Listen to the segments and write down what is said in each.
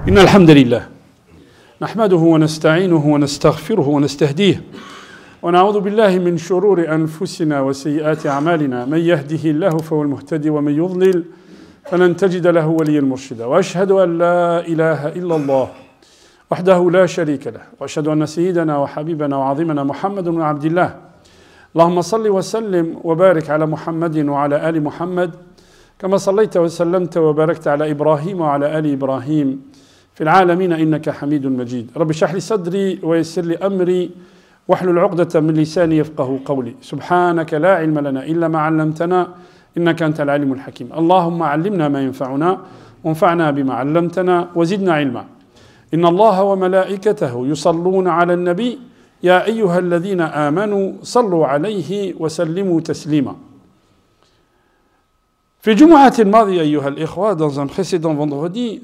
إن الحمد لله نحمده ونستعينه ونستغفره ونستهديه ونعوذ بالله من شرور أنفسنا وسيئات أعمالنا من يهده الله فهو المهتدي ومن يضلل فلن تجد له وليا مرشدا وأشهد أن لا إله إلا الله وحده لا شريك له وأشهد أن سيدنا وحبيبنا وعظيمنا محمد بن عبد الله اللهم صل وسلم وبارك على محمد وعلى آل محمد كما صليت وسلمت وباركت على إبراهيم وعلى آل إبراهيم في العالمين إنك حميد مجيد رب اشرح لي صدري ويسر لي أمري واحلل عقدة من لساني يفقه قولي سبحانك لا علم لنا إلا ما علمتنا إنك أنت العليم الحكيم اللهم علمنا ما ينفعنا وانفعنا بما علمتنا وزدنا علما إن الله وملائكته يصلون على النبي يا أيها الذين آمنوا صلوا عليه وسلموا تسليما في الجمعة الماضية أيها الإخوة dans un précédent vendredi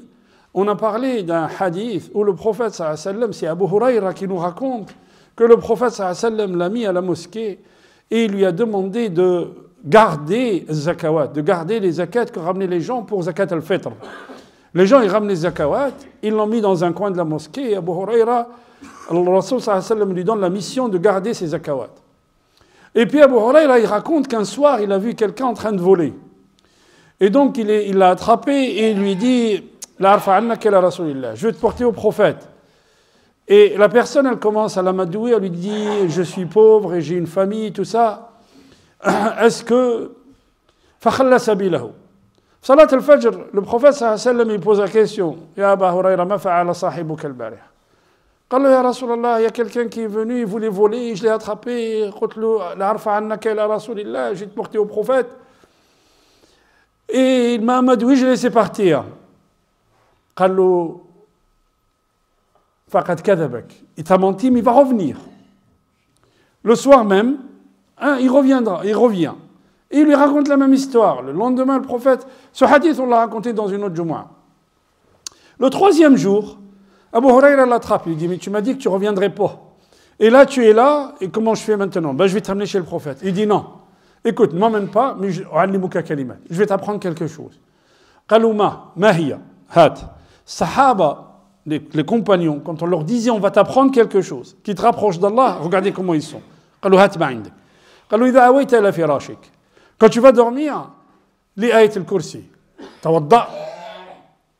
on a parlé d'un hadith où le prophète sallallahu alayhi wa sallam, c'est Abu Huraira qui nous raconte que le prophète sallallahu alayhi wa sallam l'a mis à la mosquée et il lui a demandé de garder zakawat, de garder les zakats que ramenaient les gens pour zakat al-fitr. Les gens, ils ramenaient les zakawat, ils l'ont mis dans un coin de la mosquée et Abu Huraira, le Rasul sallallahu alayhi wa sallam lui donne la mission de garder ces zakawat. Et puis Abu Huraira, il raconte qu'un soir, il a vu quelqu'un en train de voler. Et donc, il l'a attrapé et il lui dit je vais te porter au prophète. Et la personne, elle commence à l'amadouer, elle lui dit je suis pauvre et j'ai une famille, tout ça. Est-ce que. Fakhalla sabilahu. Salat al-Fajr, le prophète sallallahu alayhi wa sallam, il pose la question Ya Aba Huraira, ma fa'ala sahibuka al-barih. قال له يا رسول الله il y a quelqu'un qui est venu, il voulait voler, je l'ai attrapé, قلت له لا أرفع عنك إلى رسول الله, je vais te porter au prophète. Et il m'a amadoué, je l'ai laissé partir. قال له فقد كذبك. Il t'a menti, mais il va revenir. Le soir même, il reviendra, il revient. Et il lui raconte la même histoire. Le lendemain, le prophète, ce hadith, on l'a raconté dans une autre Jumu'ah. Le troisième jour, Abu Huraira l'attrape, il dit, mais tu m'as dit que tu ne reviendrais pas. Et là, tu es là, et comment je fais maintenant? Je vais t'amener chez le prophète. Il dit, non, écoute, ne m'emmène pas, mais je vais t'apprendre quelque chose. Qalouma, mahiya, hat. Sahaba, les compagnons, quand on leur disait on va t'apprendre quelque chose qui te rapproche d'Allah, regardez comment ils sont. Quand tu vas dormir, lis ayat al-kursi. Tawadda.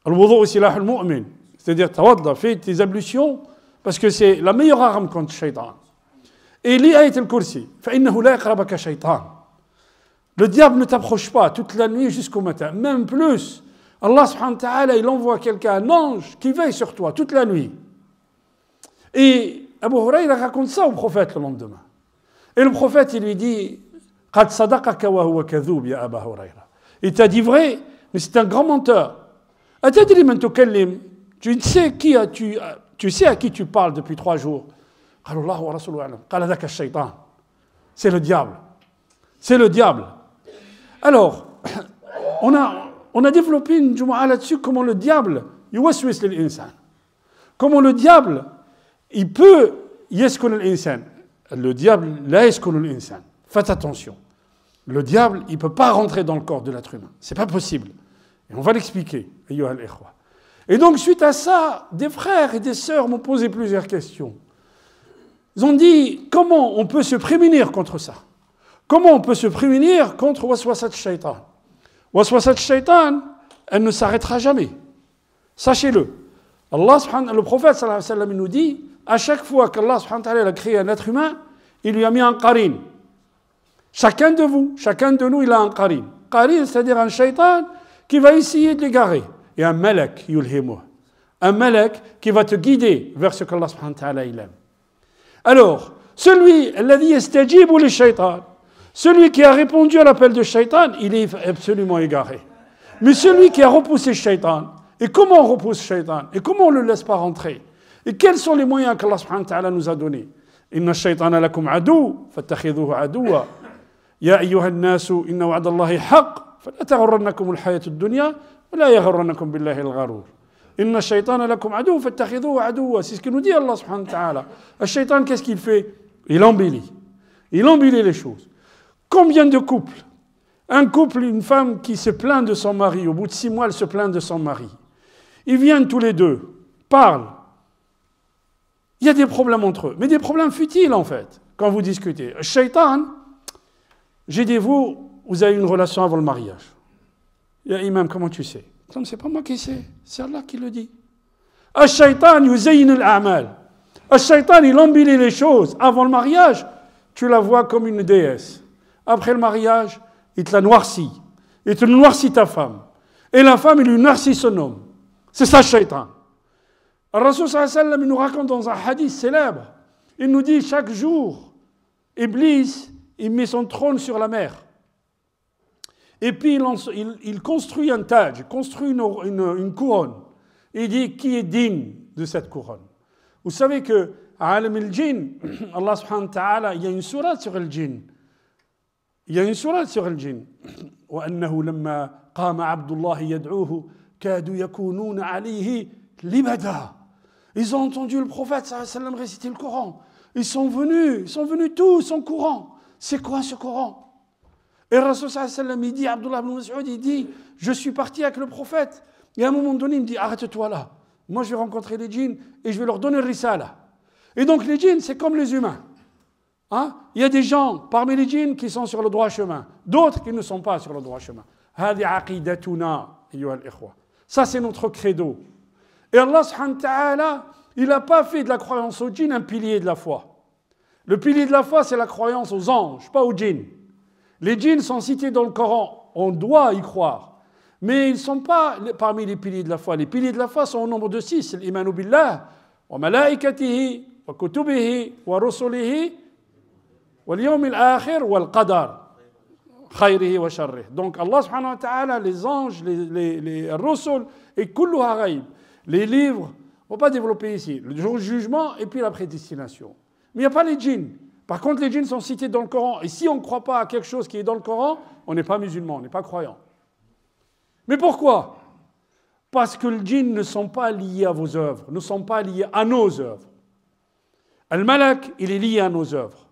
Al-wudu silah al-mu'min. C'est-à-dire tawadda, fais tes ablutions parce que c'est la meilleure arme contre le shaitan. Et lis ayat al-kursi. فإنه لا يقربك شيطان. Le diable ne t'approche pas toute la nuit jusqu'au matin, même plus. Allah subhanahu wa ta'ala, il envoie quelqu'un, un ange, qui veille sur toi toute la nuit. Et Abu Huraira raconte ça au prophète le lendemain. Et le prophète, il lui dit, قَدْ صَدَقَكَ وَهُوَ كَذُوبٌ يَا أَبَا هُرَيْرَةَ. Il t'a dit vrai, mais c'est un grand menteur. أَتَدْرِي مَنْ تُكَلِّمُ. Tu sais à qui tu parles depuis 3 jours. قَالَ اللَّهُ وَرَسُولُهُ أَعْلَمُ. قَالَ ذَاكَ الشَّيْطَانُ. C'est le diable. C'est le diable. Alors, on a développé une Jumu'ah là-dessus, comment le diable, yuwaswis lil insan. Comment le diable, il peut yaskun l'insan. Le diable, la yaskun l'insan. Faites attention. Le diable, il ne peut pas rentrer dans le corps de l'être humain. Ce n'est pas possible. Et on va l'expliquer. Et donc, suite à ça, des frères et des sœurs m'ont posé plusieurs questions. Ils ont dit, comment on peut se prémunir contre ça? Comment on peut se prémunir contre waswasat shaitan? Waswasat shaitan, elle ne s'arrêtera jamais. Sachez-le. Le prophète sallallahu alayhi wa sallam nous dit, à chaque fois qu'Allah subhanahu wa ta'ala a créé un être humain, il lui a mis un qarin. Chacun de vous, chacun de nous, il a un qarin. Qarin, c'est-à-dire un shaitan qui va essayer de l'égarer. Et un malak, yulhimu. Un malak qui va te guider vers ce qu'Allah subhanahu wa ta'ala il aime. Alors, celui, alladhi yastajibu li shaitan, celui qui a répondu à l'appel de shaitan, il est absolument égaré. Mais celui qui a repoussé shaitan, et comment on repousse shaitan? Et comment on ne le laisse pas rentrer? Et quels sont les moyens qu'Allah subhanahu wa ta'ala nous a donnés? Inna shaitana lakum adu, fattakhidhuhu aduwa. Ya ayyuha an-nasu, inna wa'da Allahi haqq, fala taghurrannakum al-hayatu ad-dunya, wa la yaghurrannakum billahi al-gharur. Inna shaitana lakum adu, fattakhidhuhu aduwa. C'est ce que nous dit Allah subhanahu wa ta'ala. Le shaitan, qu'est-ce qu'il fait? Il embellit. Il embellit les choses. Combien de couples? Un couple, une femme qui se plaint de son mari, au bout de 6 mois, elle se plaint de son mari. Ils viennent tous les deux. parlent, il y a des problèmes entre eux, mais des problèmes futiles en fait, quand vous discutez. Shaitan, j'ai dit, vous avez une relation avant le mariage. Il y a imam, comment tu sais? Comme c'est pas moi qui sais, c'est Allah qui le dit. Shaitan, yuzayin al-a'mal. Shaitan, il embellit les choses. Avant le mariage, tu la vois comme une déesse. Après le mariage, il te la noircit. Il te noircit ta femme. Et la femme, il lui noircit son homme. C'est ça, Shaitan. Le Rasul sallallahu alayhi wa sallam, il nous raconte dans un hadith célèbre, il nous dit chaque jour, Iblis, il met son trône sur la mer. Et puis il construit un taj, il construit une couronne. Et il dit qui est digne de cette couronne. Vous savez que à Alam al-Jinn, Allah subhanahu wa ta'ala, il y a une sourate sur le djinn. Il y a une sourate sur le djinn. وأنه لما قام عبد الله يدعوه كادوا يكونون عليه لبدا. Ils ont entendu le prophète sallallahu alayhi wa sallam réciter le Coran. Ils sont venus tous en courant. C'est quoi ce Coran? Et le Rasul sallallahu alayhi wa sallam, il dit, Abdullah ibn Mas'ud, il dit, je suis parti avec le prophète. Et à un moment donné, il me dit, arrête-toi là. Moi, je vais rencontrer les djinns et je vais leur donner le risala. Et donc, les djinns, c'est comme les humains. Hein? Il y a des gens parmi les djinns qui sont sur le droit chemin, d'autres qui ne sont pas sur le droit chemin. هذه عقيدتنا أيها الإخوة. Ça, c'est notre credo. Et Allah subhanahu wa ta'ala, il n'a pas fait de la croyance aux djinns un pilier de la foi. Le pilier de la foi, c'est la croyance aux anges, pas aux djinns. Les djinns sont cités dans le Coran, on doit y croire. Mais ils ne sont pas parmi les piliers de la foi. Les piliers de la foi sont au nombre de 6. L'imanu billah, wa malaikatihi, wa kutubihi, wa rusulihi, wa liyawm al-akhir, wa al-qadar, khayrihi wa sharrih. Donc Allah subhanahu wa ta'ala, les anges, les rusul, et kulluha ghaib. Les livres, on ne va pas développer ici. Le jour du jugement et puis la prédestination. Mais il n'y a pas les djinns. Par contre, les djinns sont cités dans le Coran. Et si on ne croit pas à quelque chose qui est dans le Coran, on n'est pas musulman, on n'est pas croyant. Mais pourquoi? Parce que les djinns ne sont pas liés à vos œuvres, ne sont pas liés à nos œuvres. Al-Malak, il est lié à nos œuvres.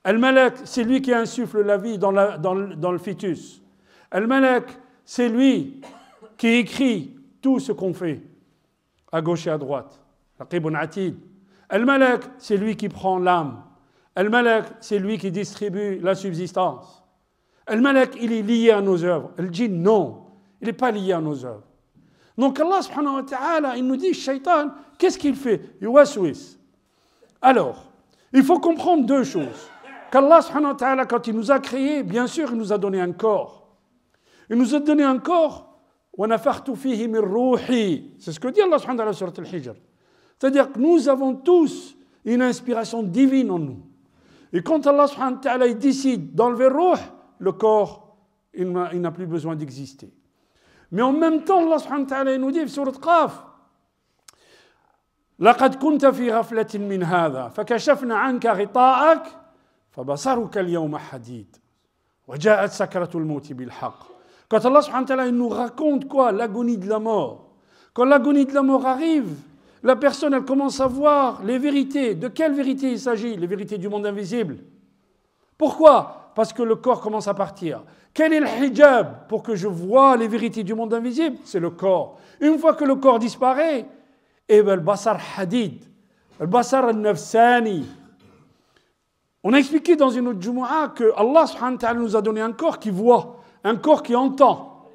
Al-Malak, c'est lui qui insuffle la vie dans le fœtus. Al-Malak, c'est lui qui écrit tout ce qu'on fait, à gauche et à droite. Raqibun Atid. Al-Malak, c'est lui qui prend l'âme. Al-Malak, c'est lui qui distribue la subsistance. Al-Malak, il est lié à nos œuvres. Al-Jinn, non. Il n'est pas lié à nos œuvres. Donc Allah subhanahu wa ta'ala, il nous dit, Shaitan, qu'est-ce qu'il fait? Yuwaswis. Alors, il faut comprendre deux choses. Qu'Allah subhanahu wa ta'ala, quand il nous a créés, bien sûr, il nous a donné un corps. Il nous a donné un corps, وَنَفَخْتُ فِيهِ مِنْ رُوحِي. C'est ce que dit Allah subhanahu wa ta'ala sur Al-Hijr. C'est-à-dire que nous avons tous une inspiration divine en nous. Et quand Allah subhanahu wa ta'ala il décide d'enlever le ruh, le corps, il n'a plus besoin d'exister. Mais en même temps, Allah subhanahu wa ta'ala nous dit sur le Qaf, لقد كنت في غفلة من هذا فكشفنا عنك غطاءك فبصرك اليوم حديد وجاءت سكرة الموت بالحق. Quand Allah subhanahu wa ta'ala il nous raconte quoi? L'agonie de la mort. Quand l'agonie de la mort arrive, la personne elle commence à voir les vérités. De quelle vérité il s'agit? Les vérités du monde invisible. Pourquoi? Parce que le corps commence à partir. Quel est le hijab pour que je voie les vérités du monde invisible? C'est le corps. Une fois que le corps disparaît, eh bien, le basar hadid, le basar al-nafsani. On a expliqué dans une autre Jumu'ah que Allah subhanahu wa ta'ala nous a donné un corps qui voit, un corps qui entend.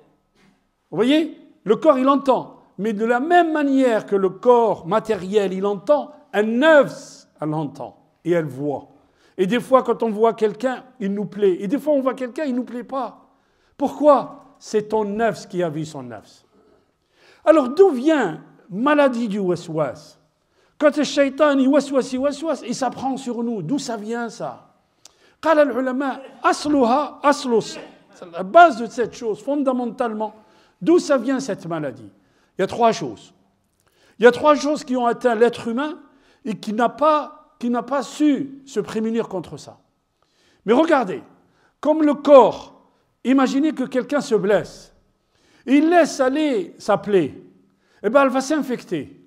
Vous voyez? Le corps, il entend. Mais de la même manière que le corps matériel, il entend, un-nafs, elle entend et elle voit. Et des fois, quand on voit quelqu'un, il nous plaît. Et des fois, on voit quelqu'un, il ne nous plaît pas. Pourquoi? C'est ton nafs qui a vu son nafs. Alors, d'où vient maladie du waswas? Quand le shaitan, il waswas, il s'apprend sur nous. D'où ça vient, ça? قال العلماء أصلها أصل. C'est la base de cette chose, fondamentalement. D'où ça vient, cette maladie? Il y a trois choses. Il y a trois choses qui ont atteint l'être humain et qui n'a pas su se prémunir contre ça. Mais regardez, comme le corps, imaginez que quelqu'un se blesse, il laisse aller sa plaie, eh bien elle va s'infecter.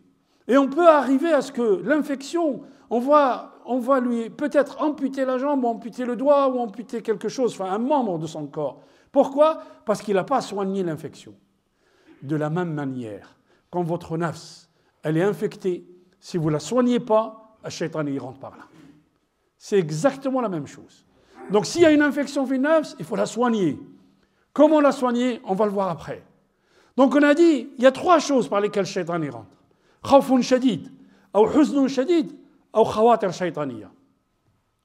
Et on peut arriver à ce que l'infection, on va lui peut-être amputer la jambe, ou amputer le doigt, ou amputer quelque chose, enfin un membre de son corps. Pourquoi? Parce qu'il n'a pas soigné l'infection. De la même manière, quand votre nafs, elle est infectée. Si vous ne la soignez pas, le shaitan y rentre par là. C'est exactement la même chose. Donc s'il y a une infection fi nafs, il faut la soigner. Comment la soigner? On va le voir après. Donc on a dit, il y a 3 choses par lesquelles le shaitan y rentre. Khawfun shadid, ou huznun shadid, ou khawatir shaytaniya.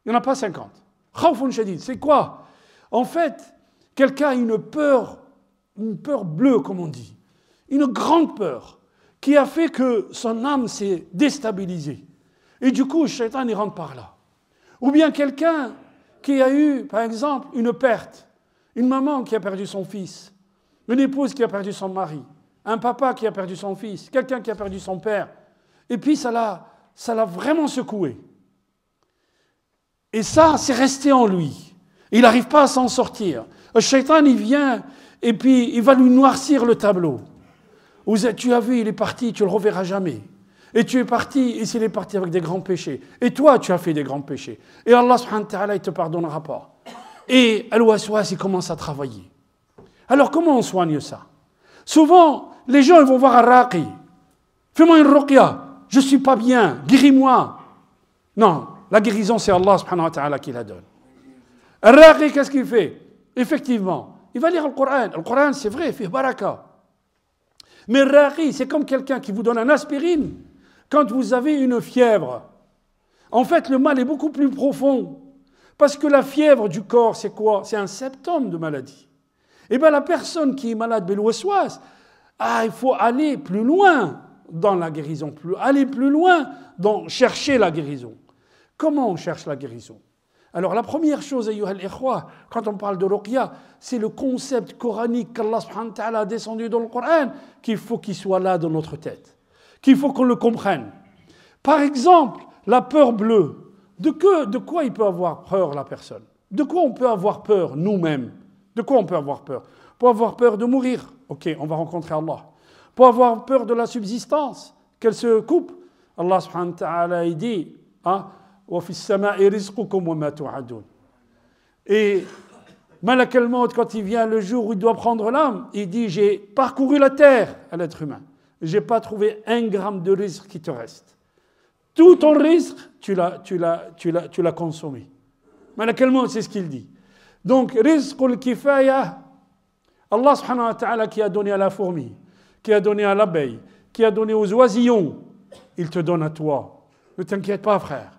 Il n'y en a pas 50. Khawfun shadid, c'est quoi? En fait, quelqu'un a une peur bleue, comme on dit. Une grande peur qui a fait que son âme s'est déstabilisée. Et du coup, le shaitan y rentre par là. Ou bien quelqu'un qui a eu, par exemple, une perte. Une maman qui a perdu son fils. Une épouse qui a perdu son mari. Un papa qui a perdu son fils. Quelqu'un qui a perdu son père. Et puis ça l'a vraiment secoué. Et ça, c'est resté en lui. Il n'arrive pas à s'en sortir. Le shaitan, il vient et puis il va lui noircir le tableau. Tu as vu, il est parti, tu ne le reverras jamais. Et tu es parti, et s'il est parti avec des grands péchés. Et toi, tu as fait des grands péchés. Et Allah subhanahu wa ta'ala, il ne te pardonnera pas. Et al-waswas, il commence à travailler. Alors, comment on soigne ça? Souvent, les gens ils vont voir un raqi. Fais-moi une ruqya. Je ne suis pas bien, guéris-moi. Non, la guérison, c'est Allah subhanahu wa ta'ala qui la donne. Un raqi, qu'est-ce qu'il fait? Effectivement, il va lire le Coran. Le Coran, c'est vrai, il fait baraka. Mais le raqi, c'est comme quelqu'un qui vous donne un aspirine quand vous avez une fièvre. En fait, le mal est beaucoup plus profond. Parce que la fièvre du corps, c'est quoi? C'est un symptôme de maladie. Eh bien, la personne qui est malade bil waswas, il faut aller plus loin dans la guérison, aller plus loin dans chercher la guérison. Comment on cherche la guérison? Alors, la première chose, ayyuha al-ikhwa, quand on parle de ruqya, c'est le concept coranique qu'Allah subhanahu wa ta'ala a descendu dans le Coran, qu'il faut qu'il soit là dans notre tête, qu'il faut qu'on le comprenne. Par exemple, la peur bleue. De quoi il peut avoir peur, la personne? De quoi on peut avoir peur, nous-mêmes? De quoi on peut avoir peur? Pour avoir peur de mourir. Ok, on va rencontrer Allah. Pour avoir peur de la subsistance, qu'elle se coupe. Allah subhanahu wa ta'ala, il dit, wa fi as-sama'i rizqukum wa ma tu'adun. Et Malak al-Maut, quand il vient le jour où il doit prendre l'âme, il dit, j'ai parcouru la terre à l'être humain. J'ai pas trouvé 1 gramme de rizq qui te reste. Tout ton rizq, tu l'as consommé. Malak al-Maut, c'est ce qu'il dit. Donc, rizqul kifaya, Allah subhanahu wa ta'ala qui a donné à la fourmi, qui a donné à l'abeille, qui a donné aux oisillons, il te donne à toi. Ne t'inquiète pas, frère.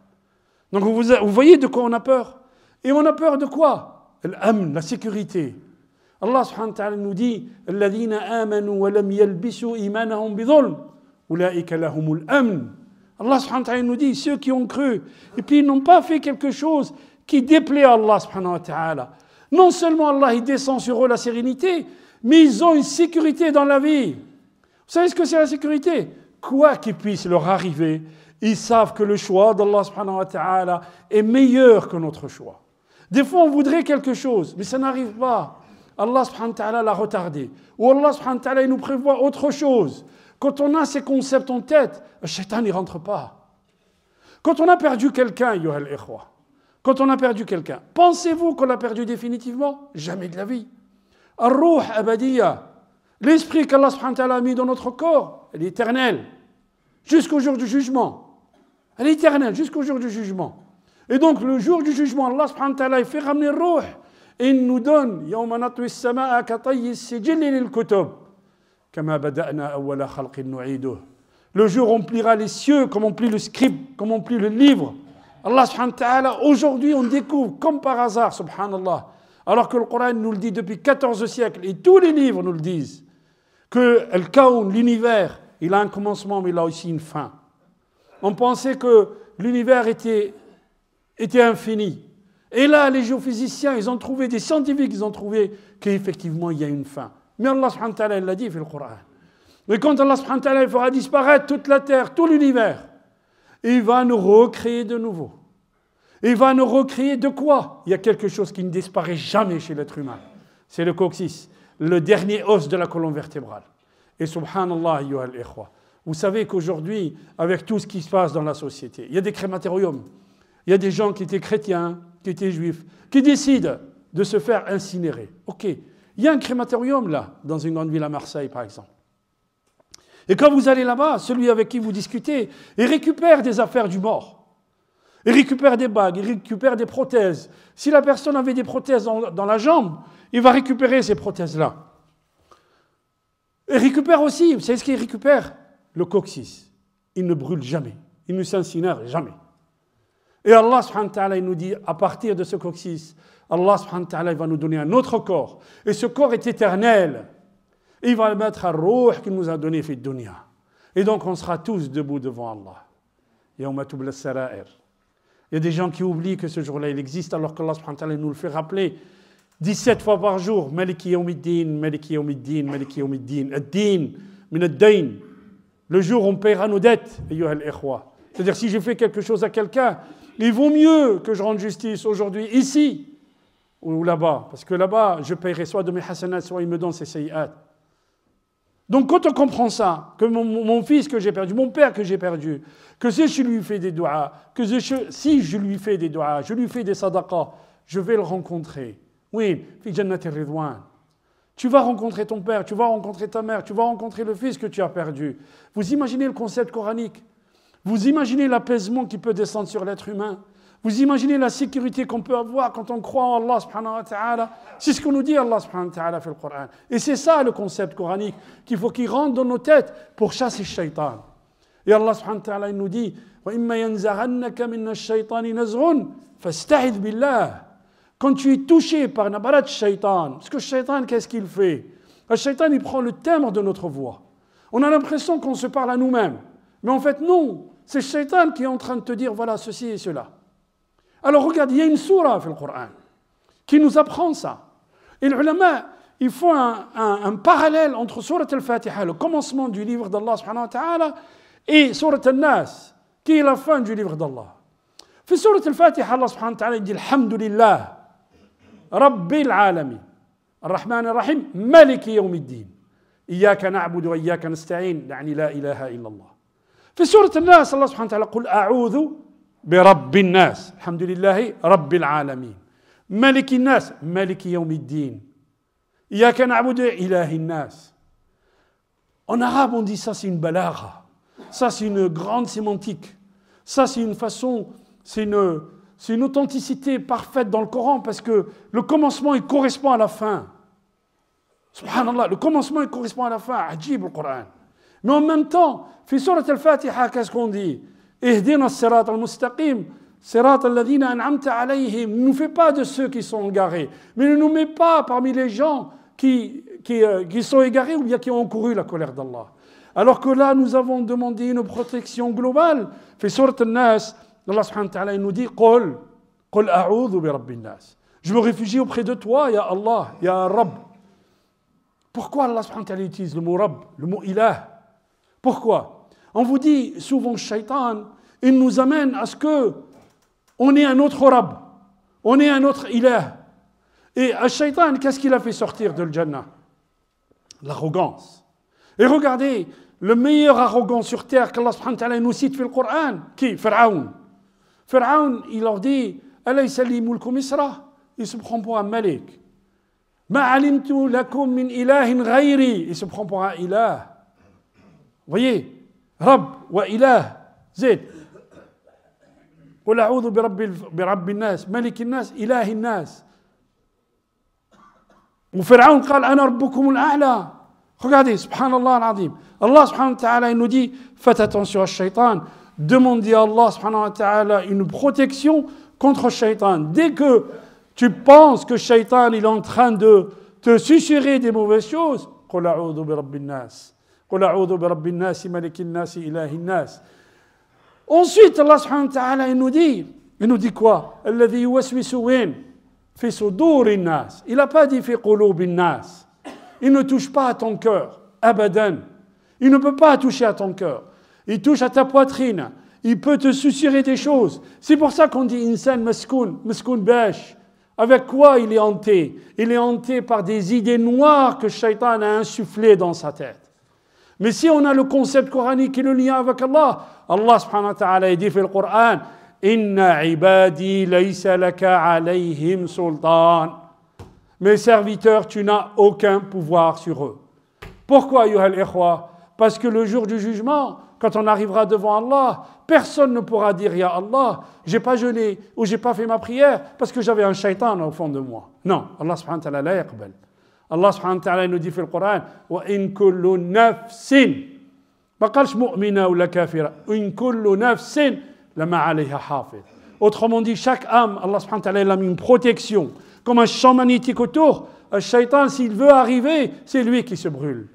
Donc, vous voyez de quoi on a peur? Et on a peur de quoi? L'amn, la sécurité. Allah subhanahu wa ta'ala nous dit « Alladhina amanu wa lam yalbisu imanahum bidhulm, ulaika lahumul amn » Allah subhanahu wa ta'ala nous dit, ceux qui ont cru, et puis ils n'ont pas fait quelque chose qui déplaît à Allah subhanahu wa ta'ala. Non seulement Allah il descend sur eux la sérénité, mais ils ont une sécurité dans la vie. Vous savez ce que c'est la sécurité? Quoi qu'il puisse leur arriver, ils savent que le choix d'Allah subhanahu wa ta'ala est meilleur que notre choix. Des fois on voudrait quelque chose, mais ça n'arrive pas. Allah subhanahu wa ta'ala l'a retardé. Ou Allah subhanahu wa ta'ala il nous prévoit autre chose. Quand on a ces concepts en tête, le shaitan n'y rentre pas. Quand on a perdu quelqu'un, yuhal ikhwa, quand on a perdu quelqu'un, pensez-vous qu'on l'a perdu définitivement? Jamais de la vie. Ar-ruh abadiyya, l'esprit qu'Allah subhanahu wa ta'ala a mis dans notre corps, elle est éternelle, jusqu'au jour du jugement. Elle est éternelle, jusqu'au jour du jugement. Et donc, le jour du jugement, Allah subhanahu wa ta'ala il fait ramener le ruh, et il nous donne, yawma natwi as-samaa ka tayyi as-sijil lil-kutub. Le jour on pliera les cieux comme on plie le script, comme on plie le livre. Allah subhanahu wa ta'ala, aujourd'hui on découvre comme par hasard, subhanallah, alors que le Coran nous le dit depuis 14 siècles et tous les livres nous le disent, que le kawn, l'univers, il a un commencement mais il a aussi une fin. On pensait que l'univers était infini. Et là, les géophysiciens, ils ont trouvé, des scientifiques, ils ont trouvé qu'effectivement il y a une fin. Mais Allah subhanahu wa ta'ala, il l'a dit dans le Coran. Mais quand Allah subhanahu wa ta'ala il fera disparaître toute la terre, tout l'univers, il va nous recréer de nouveau. Il va nous recréer de quoi? Il y a quelque chose qui ne disparaît jamais chez l'être humain. C'est le coccyx, le dernier os de la colonne vertébrale. Et subhanallah, ayyuhal ikhwa, vous savez qu'aujourd'hui, avec tout ce qui se passe dans la société, il y a des crématoriums. Il y a des gens qui étaient chrétiens, qui étaient juifs, qui décident de se faire incinérer. Ok. Il y a un crématorium là, dans une grande ville à Marseille par exemple. Et quand vous allez là-bas, celui avec qui vous discutez, il récupère des affaires du mort. Il récupère des bagues, il récupère des prothèses. Si la personne avait des prothèses dans la jambe, il va récupérer ces prothèses-là. Il récupère aussi, vous savez ce qu'il récupère? Le coccyx. Il ne brûle jamais. Il ne s'incinère jamais. Et Allah subhanahu wa ta'ala, il nous dit, à partir de ce coccyx, Allah subhanahu wa ta'ala, il va nous donner un autre corps. Et ce corps est éternel. Et il va le mettre à Ruh qu'il nous a donné fi dunya. Et donc on sera tous debout devant Allah. Yawma tubla as-sara'ir. Il y a des gens qui oublient que ce jour-là, il existe, alors qu'Allah subhanahu wa ta'ala nous le fait rappeler 17 fois par jour. Maliki yawmiddin, Maliki yawmiddin, Maliki yawmiddin. Ad-din, min ad-dain. Le jour où on paiera nos dettes, ayyuha al-ikhwa. C'est-à-dire, si j'ai fait quelque chose à quelqu'un, il vaut mieux que je rende justice aujourd'hui, ici, ou là-bas. Parce que là-bas, je paierai soit de mes hasanats, soit il me donne ses sayyat. Donc, quand on comprend ça, que mon fils que j'ai perdu, mon père que j'ai perdu, que si je lui fais des doigts, si je lui fais des doigts, je lui fais des sadaqas, je vais le rencontrer. Oui, fi jannati ridwan. Tu vas rencontrer ton père, tu vas rencontrer ta mère, tu vas rencontrer le fils que tu as perdu. Vous imaginez le concept coranique? Vous imaginez l'apaisement qui peut descendre sur l'être humain? Vous imaginez la sécurité qu'on peut avoir quand on croit en Allah subhanahu wa ta'ala? C'est ce que nous dit Allah subhanahu wa ta'ala dans le Coran. Et c'est ça le concept coranique qu'il faut qu'il rentre dans nos têtes pour chasser le shaitan. Et Allah subhanahu wa ta'ala il nous dit وَإِمَّا يَنْزَغَنَّكَ مِنَ الشَّيْطَانِ نَزْغٌ فَاسْتَعِذْ بِاللَّهِ. Quand tu es touché par nabarat shaitan, parce que le shaitan, qu'est-ce qu'il fait? Le shaitan, il prend le timbre de notre voix. On a l'impression qu'on se parle à nous-mêmes. Mais en fait, non. C'est le shaitan qui est en train de te dire, voilà, ceci et cela. Alors regarde, il y a une sourate dans le Coran qui nous apprend ça. Et les ulama, ils font un parallèle entre sourate al-Fatiha, le commencement du livre d'Allah subhanahu wa ta'ala, et sourate al-Nas, qui est la fin du livre d'Allah. في سورة الفاتحة الله سبحانه وتعالى يقول الحمد لله رب العالمين الرحمن الرحيم مالك يوم الدين إياك نعبد وإياك نستعين يعني لا إله إلا الله. في سورة الناس الله سبحانه وتعالى قل أعوذ برب الناس الحمد لله رب العالمين مالك الناس مالك يوم الدين إياك نعبد إله الناس. En arabe on dit ça c'est une balagha, ça c'est une grande sémantique, ça c'est une façon. C'est une authenticité parfaite dans le Coran parce que le commencement, il correspond à la fin. Subhanallah, le commencement, il correspond à la fin. Ajib le Coran. Mais en même temps, في سورة الفاتحة, qu'est-ce qu'on dit? اهدنا الصراط المستقيم صراط الذين أنعمت عليهم. Ne nous fait pas de ceux qui sont égarés, mais ne nous met pas parmi les gens qui sont égarés ou bien qui ont encouru la colère d'Allah. Alors que là, nous avons demandé une protection globale. في سورة الناس, Allah subhanahu wa ta'ala il nous dit قل أعوذ برب الناس. Je me réfugie auprès de toi, ya Allah, ya Rabb. Pourquoi Allah subhanahu wa ta'ala utilise le mot Rabb, le mot Ilah? Pourquoi? On vous dit souvent shaitan, il nous amène à ce que on ait un autre Rabb, on ait un autre Ilah. Et à shaitan, qu'est-ce qu'il a fait sortir de Jannah? L'arrogance. Et regardez, le meilleur arrogant sur terre qu'Allah subhanahu wa ta'ala nous cite dans le Coran, qui? Pharaon. Pharaon, il leur dit Alaysa li mulku Misra? Il se prend pour un malik. Ma alimtu lakum min ilahin ghayri. Il se prend pour un ilah. Vous voyez? Rabb wa ilah. Zid. قل أعوذ برب الناس ملك الناس إله الناس. وفرعون قال أنا ربكم الأعلى. Regardez, subhanallah al-azim. Allah subhanahu wa ta'ala il nous dit faites attention à shaitan. Demandez à Allah subhanahu wa ta'ala une protection contre le shaitan. Dès que tu penses que le shaitan il est en train de te susurrer des mauvaises choses, قل أعوذ برب الناس قل أعوذ برب الناس ملك الناس إله الناس. Ensuite Allah subhanahu wa ta'ala il nous dit quoi? الذي يوسوس وين في صدور الناس. Il n'a pas dit في قلوب الناس. Il ne touche pas à ton cœur, abadan. Il ne peut pas toucher à ton cœur. Il touche à ta poitrine. Il peut te susurrer des choses. C'est pour ça qu'on dit insan maskoun bâche. Avec quoi il est hanté? Il est hanté par des idées noires que le shaitan a insufflées dans sa tête. Mais si on a le concept coranique et le lien avec Allah, Allah subhanahu wa ta'ala dit dans le Coran Inna ibadi laysa laka alayhim sultan. Mes serviteurs, tu n'as aucun pouvoir sur eux. Pourquoi, ayyuhal ikhwa? Parce que le jour du jugement, quand on arrivera devant Allah, personne ne pourra dire « Ya Allah, j'ai pas jeûné ou j'ai pas fait ma prière parce que j'avais un shaitan au fond de moi. » Non, Allah subhanahu wa ta'ala la yaqbal. Allah subhanahu wa ta'ala nous dit dans le Coran « Wa in kullu nafsin » ما قالش مؤمنة ولا كافرة إن كل نفس لما عليها حافظ. Autrement dit, chaque âme, Allah subhanahu wa ta'ala, il a mis une protection, comme un champ magnétique autour. Un shaitan, s'il veut arriver, c'est lui qui se brûle.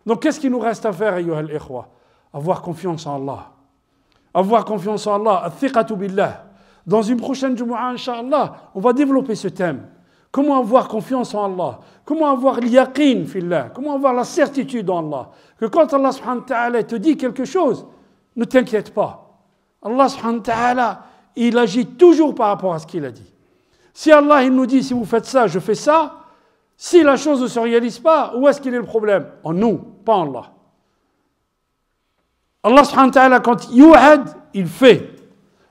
Donc qu'est-ce qu'il nous reste à faire, ayyuha al-ikhwa? Avoir confiance en Allah. Avoir confiance en Allah, al-thiqatu billah. Dans une prochaine Jumu'ah, Inch'Allah, on va développer ce thème. Comment avoir confiance en Allah? Comment avoir l'yaqin fillah? Comment avoir la certitude en Allah? Que quand Allah subhanahu wa ta'ala te dit quelque chose, ne t'inquiète pas. Allah subhanahu wa ta'ala, il agit toujours par rapport à ce qu'il a dit. Si Allah il nous dit, si vous faites ça, je fais ça, si la chose ne se réalise pas, où est-ce qu'il est le problème? En nous, pas en Allah. Allah subhanahu wa ta'ala, quand yu'ad, il fait.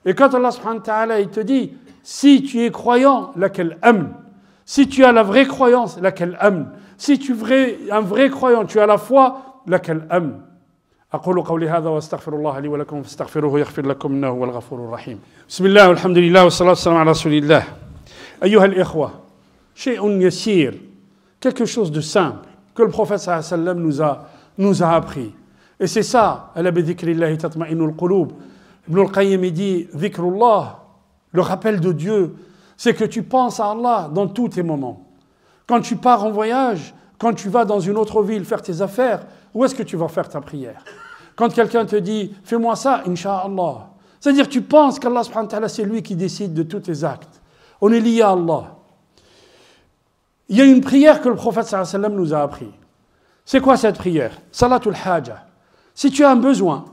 Et quand Allah subhanahu wa ta'ala, il te dit, si tu es croyant, laquelle amn. Si tu as la vraie croyance, laquelle amn. Si tu es un vrai croyant, tu as la foi, laquelle amn. أقول قولي هذا واستغفر الله لي ولكم فاستغفروه يغفر لكم إنه هو الغفور الرحيم. بسم الله والحمد لله والصلاة والسلام على رسول الله. أيها الإخوة، شيء يسير, quelque chose de simple que le prophète sallallahu alayhi wa sallam nous a appris. Et c'est ça, ala bi dhikrillahi tatma'innul qulub. Ibn al-Qayyim dit dhikrullah, le rappel de Dieu, c'est que tu penses à Allah dans tous tes moments. Quand tu pars en voyage, quand tu vas dans une autre ville faire tes affaires, où est-ce que tu vas faire ta prière? Quand quelqu'un te dit « fais-moi ça, Inch'Allah », c'est-à-dire tu penses qu'Allah subhanahu wa ta'ala, c'est lui qui décide de tous tes actes. On est lié à Allah. Il y a une prière que le prophète sallallahu alayhi wa sallam nous a appris. C'est quoi cette prière? Salatul haja. Si tu as un besoin,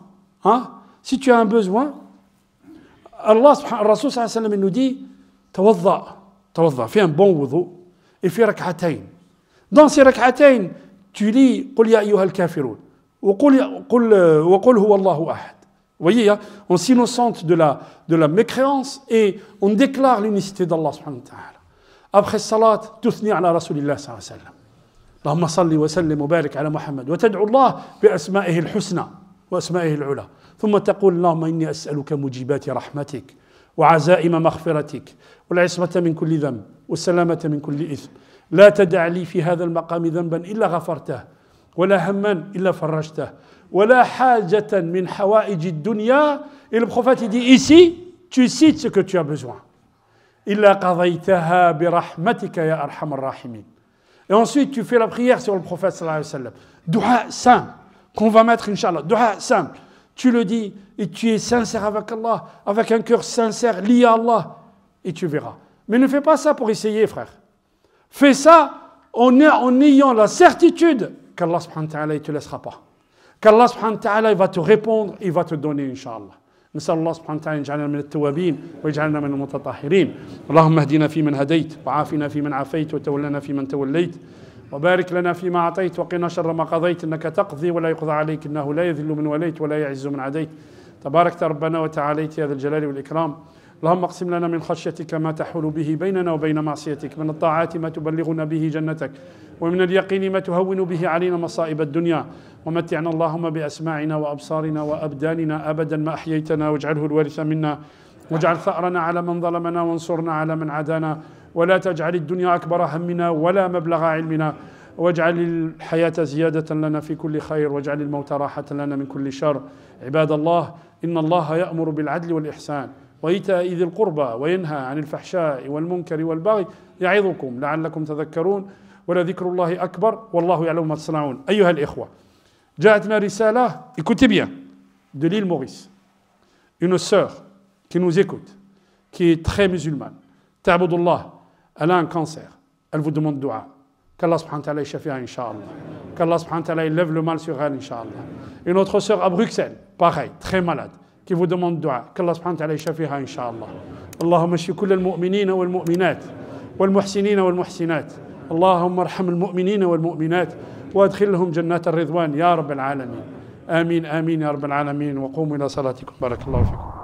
si tu as un besoin, Allah subhanahu wa ta'ala nous dit « tawadda, fais un bon wudu et fais rak'atayn ». Dans ces rak'atayn, tu lis قل يا أيها الكافرون وقل هو الله أحد. Vous voyez, on s'innocente de la mécréance et on déclare l'unicité d'Allah subhanahu wa ta'ala. Après salat, tuthni ala rasulillah sallallahu alayhi wa sallam. اللهم صل وسلم وبارك على محمد وتدعو الله بأسمائه الحسنى وأسمائه العلى ثم تقول اللهم إني أسألك موجبات رحمتك وعزائم مغفرتك والعصمة من كل ذنب والسلامة من كل إثم لا تدع لي في هذا المقام ذنبا إلا غفرته ولا هما إلا فرجته ولا حاجة من حوائج الدنيا. Et le prophète il dit ici, tu cites ce que tu as besoin. إلا قضيتها برحمتك يا أرحم الراحمين. Et ensuite tu fais la prière sur le prophète sallallahu alayhi wa sallam. Dua simple qu'on va mettre Inch'Allah. Dua simple. Tu le dis et tu es sincère avec Allah, avec un cœur sincère lié à Allah et tu verras. Mais ne fais pas ça pour essayer, frère. Fais ça en ayant la certitude qu'Allah subhanahu wa ta'ala ne te laissera pas. Qu'Allah subhanahu wa ta'ala va te répondre, il va te donner, Inch'Allah. نسأل الله سبحانه وتعالى يجعلنا من التوابين ويجعلنا من المتطهرين. اللهم اهدنا فيمن هديت وعافنا فيمن عافيت وتولنا فيمن توليت وبارك لنا فيما أعطيت وقنا شر ما قضيت إنك تقضي ولا يقضى عليك إنه لا يذل من وليت ولا يعز من عديت تباركت ربنا وتعاليت يا ذا الجلال والإكرام. اللهم اقسم لنا من خشيتك ما تحول به بيننا وبين معصيتك من الطاعات ما تبلغنا به جنتك ومن اليقين ما تهون به علينا مصائب الدنيا ومتعنا اللهم بأسماعنا وأبصارنا وأبداننا أبدا ما أحييتنا واجعله الوارث منا واجعل ثأرنا على من ظلمنا وانصرنا على من عادانا ولا تجعل الدنيا أكبر همنا ولا مبلغ علمنا واجعل الحياة زيادة لنا في كل خير واجعل الموت راحة لنا من كل شر. عباد الله إن الله يأمر بالعدل والإحسان وإيتاء ذي القربى وينهى عن الفحشاء والمنكر والبغي يعظكم لعلكم تذكرون ولذكر الله أكبر والله يعلم ما تصنعون. أيها الإخوة، جاءتنا رسالة, écoutez bien, de l'île Maurice, une sœur qui nous écoute, qui est très musulmane, ta'budullah, elle a un cancer, elle vous demande dua, qu'Allah subhanahu wa ta'ala shafi'a Inch'Allah, qu'Allah subhanahu wa ta'ala lève le mal sur elle Inch'Allah. Une autre sœur à Bruxelles, pareil, très malade, qui vous demande dua, qu'Allah subhanahu wa ta'ala shafi'a Inch'Allah. اللهم اشف كل المؤمنين والمؤمنات والمحسنين والمحسنات اللهم ارحم المؤمنين والمؤمنات وادخلهم جنات الرضوان يا رب العالمين. آمين آمين يا رب العالمين. وقوموا إلى صلاتكم بارك الله فيكم.